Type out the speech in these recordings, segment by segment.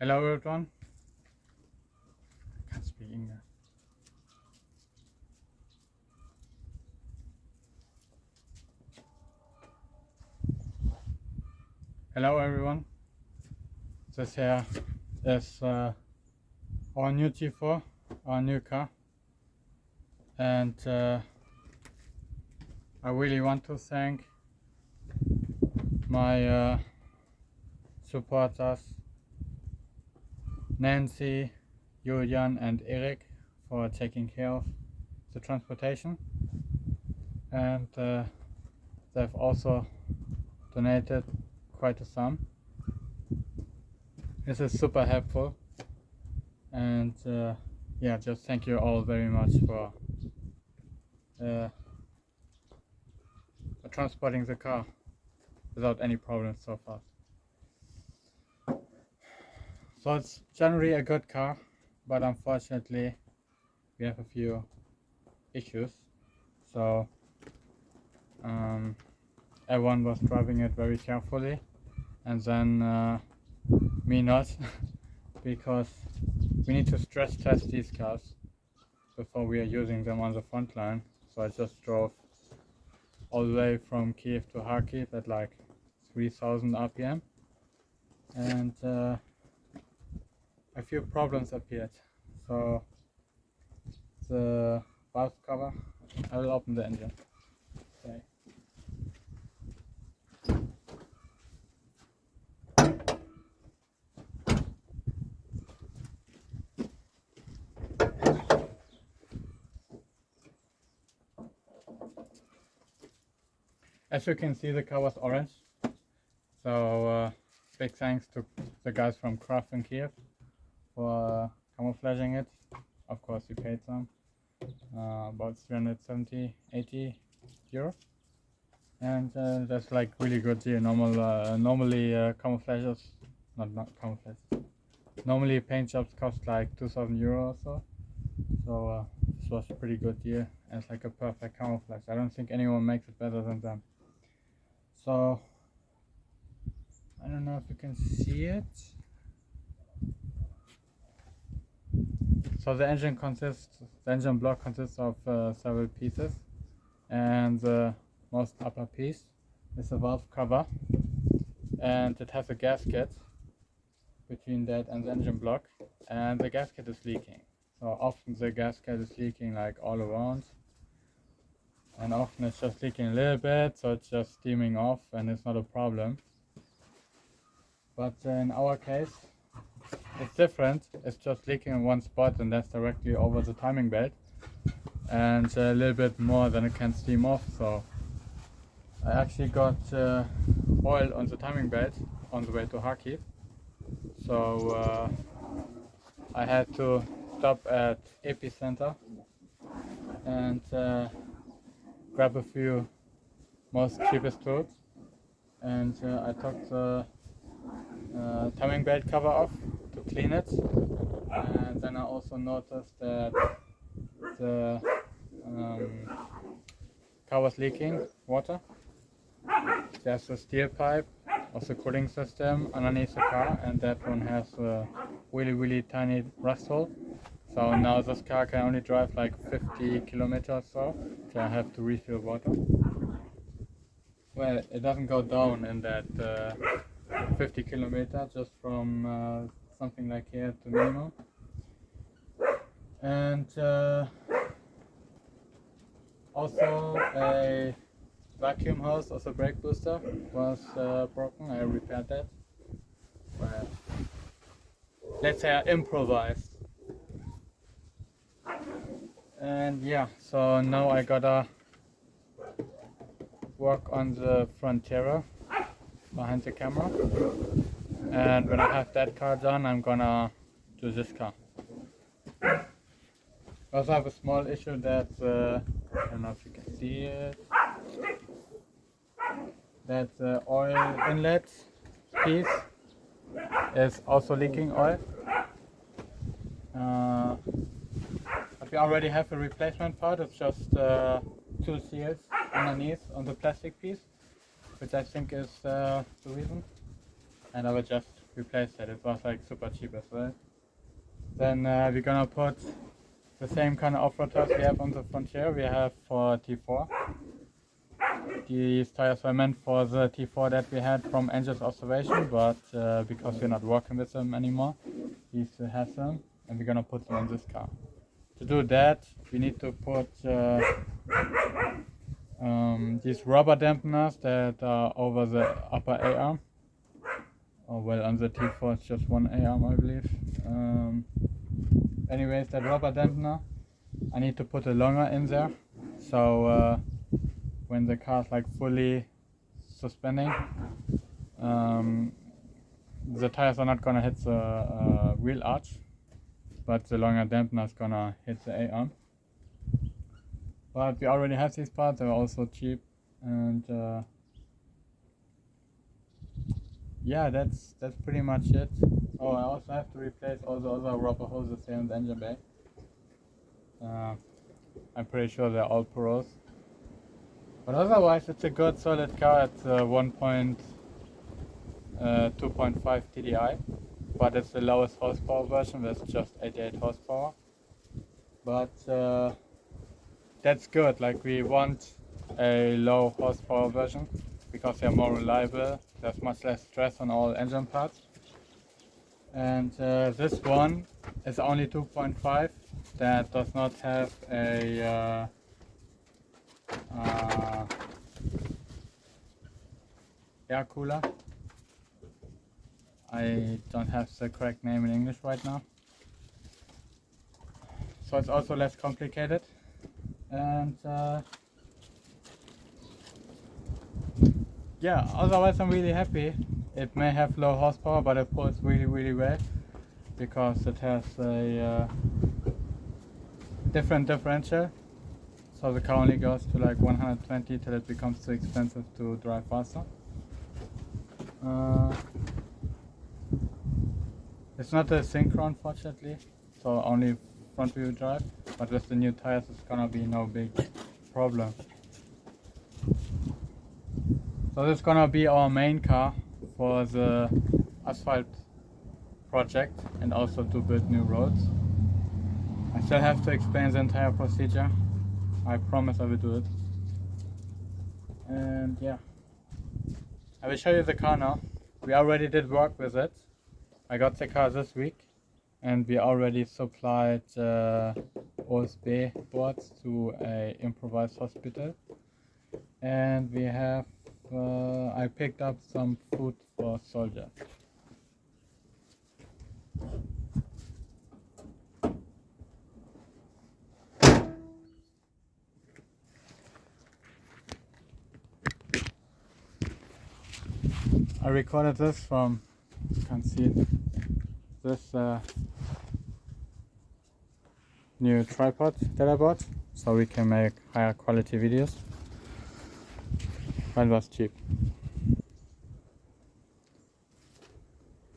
Hello everyone. I can't speak English. Hello everyone. This here is our new T4, our new car, and I really want to thank my supporters Nancy, Julian and Eric for taking care of the transportation, and they've also donated quite a sum. This is super helpful, and yeah, just thank you all very much for transporting the car without any problems so far. So it's generally a good car, but unfortunately we have a few issues. So everyone was driving it very carefully, and then me not, because we need to stress test these cars before we are using them on the front line. So I just drove all the way from Kiev to Kharkiv at like 3000 RPM, and a few problems appeared. So the valve cover, I will open the engine. Okay. As you can see, the car was orange, so big thanks to the guys from Craft in Kiev for camouflaging it. Of course we paid some, about 370-80 euro, and that's like really good deal. Normally camouflages, not camouflages, normally paint jobs cost like 2000 euro or so, so this was a pretty good deal, and it's like a perfect camouflage. I don't think anyone makes it better than them. So I don't know if you can see it. So the engine block consists of several pieces, and the most upper piece is a valve cover, and it has a gasket between that and the engine block, and the gasket is leaking. So often the gasket is leaking like all around, and often it's just leaking a little bit, so it's just steaming off and it's not a problem. But in our case it's different. It's just leaking in one spot, and that's directly over the timing belt, and a little bit more than it can steam off. So I actually got oil on the timing belt on the way to Kharkiv, so I had to stop at Epicenter and grab a few most cheapest tools, and I took the timing belt cover off to clean it, and then I also noticed that the car was leaking water. There's a steel pipe of the cooling system underneath the car, and that one has a really tiny rust hole. So now this car can only drive like 50 kilometers or so I have to refill water. Well, it doesn't go down in that 50 kilometers, just from something like here to minimum. And also a vacuum hose of the brake booster was broken. I repaired that. Well, let's say I improvised. And yeah, so now I gotta work on the front terror behind the camera, and when I have that car done, I'm gonna do this car. I also have a small issue that I don't know if you can see it, that the oil inlet piece is also leaking oil. But we already have a replacement part. It's just 2 seals underneath on the plastic piece, which I think is the reason, and I will just replace that. It was like super cheap as well. Then we're gonna put the same kind of off-road tires we have on the Frontier we have for T4. These tires were meant for the T4 that we had from Angel's observation, but because we're not working with them anymore, we still have them, and we're gonna put them on this car. To do that, we need to put these rubber dampeners that are over the upper A-arm. Oh, well, on the T4 it's just one A-arm, I believe. Anyways, that rubber dampener, I need to put a longer in there, so when the car is like fully suspending, the tires are not gonna hit the wheel arch, but the longer dampener is gonna hit the A-arm. But we already have these parts, they were also cheap, and yeah, that's pretty much it. Oh, I also have to replace all the other rubber hoses here in the engine bay. I'm pretty sure they're all porous. But otherwise it's a good solid car. It's a 2.5 TDI, but it's the lowest horsepower version with just 88 horsepower. But that's good, like we want a low horsepower version because they're more reliable, there's much less stress on all engine parts. And this one is only 2.5, that does not have a air cooler. I don't have the correct name in English right now. So it's also less complicated. And yeah, otherwise I'm really happy. It may have low horsepower, but it pulls really well because it has a different differential. So the car only goes to like 120 till it becomes too expensive to drive faster. It's not a synchro, unfortunately, so only front wheel drive, but with the new tires it's gonna be no big problem. So this is gonna be our main car for the asphalt project and also to build new roads. I still have to explain the entire procedure. I promise I will do it. And yeah, I will show you the car now. We already did work with it. I got the car this week and we already supplied OSB boards to a improvised hospital. And we have, I picked up some food for soldiers. I recorded this from, you can see this new tripod that I bought, so we can make higher quality videos. But it was cheap.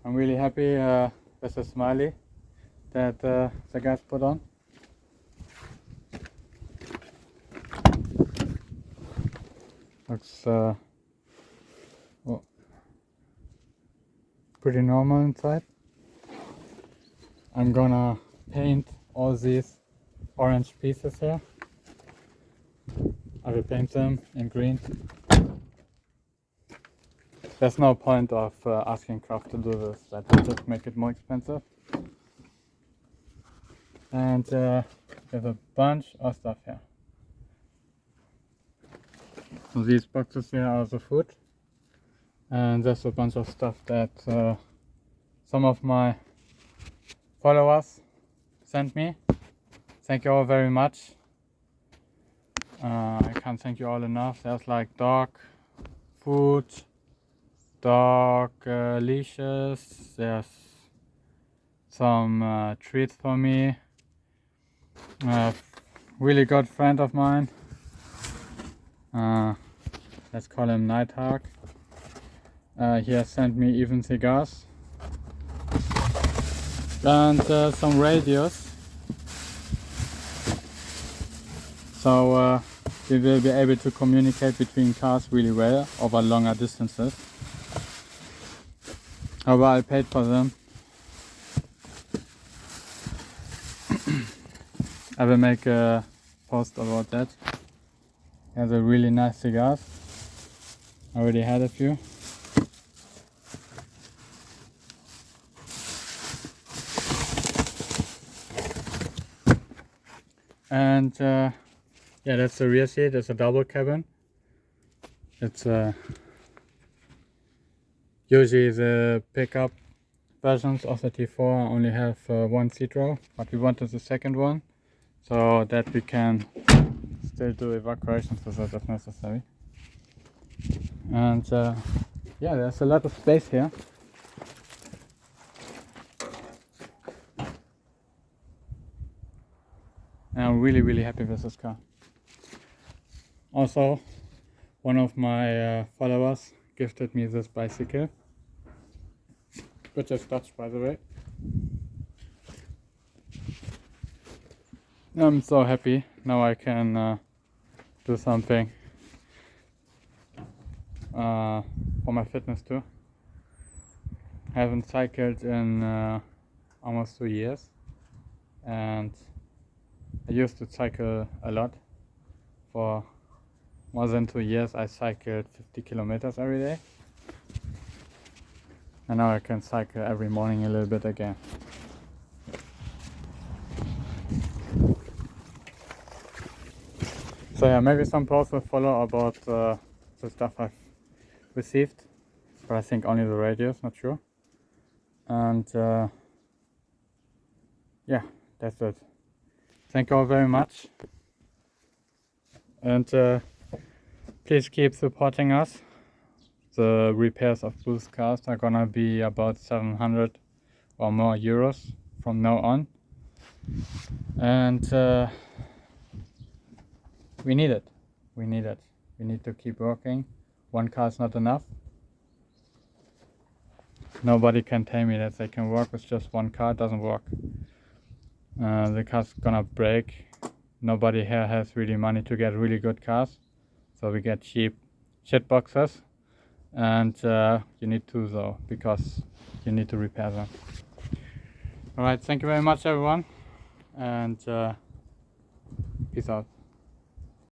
I'm really happy with the smiley that the guys put on. Looks well, pretty normal inside. I'm gonna paint all these orange pieces here. I will paint them in green. There's no point of asking Craft to do this, that will just make it more expensive. And there's a bunch of stuff here. So these boxes here are the food. And there's a bunch of stuff that some of my followers sent me. Thank you all very much. I can't thank you all enough. There's like dog food, dog leashes, there's some treats for me. Really good friend of mine, let's call him Nighthawk. He has sent me even cigars and some radios, so we will be able to communicate between cars really well over longer distances. However, I paid for them. I will make a post about that. He has a really nice cigars. I already had a few. And yeah, that's the rear seat. It's a double cabin. It's usually the pickup versions of the T4 only have one seat row, but we wanted the second one so that we can still do evacuations with it if necessary. And yeah, there's a lot of space here. And I'm really happy with this car. Also, one of my followers gifted me this bicycle, which is Dutch, by the way. I'm so happy now I can do something for my fitness too. I haven't cycled in almost 2 years, and I used to cycle a lot. For more than 2 years I cycled 50 kilometers every day, and now I can cycle every morning a little bit again. So yeah, maybe some posts will follow about the stuff I've received, but I think only the radios, not sure. And yeah, that's it. Thank you all very much, and please keep supporting us. The repairs of Booth's cars are gonna be about 700 or more euros from now on, and we need it. We need to keep working. One car is not enough. Nobody can tell me that they can work with just one car. It doesn't work. The car's gonna break. Nobody here has really money to get really good cars, so we get cheap shit boxes, and you need to though, because you need to repair them. Alright, thank you very much everyone, and peace out.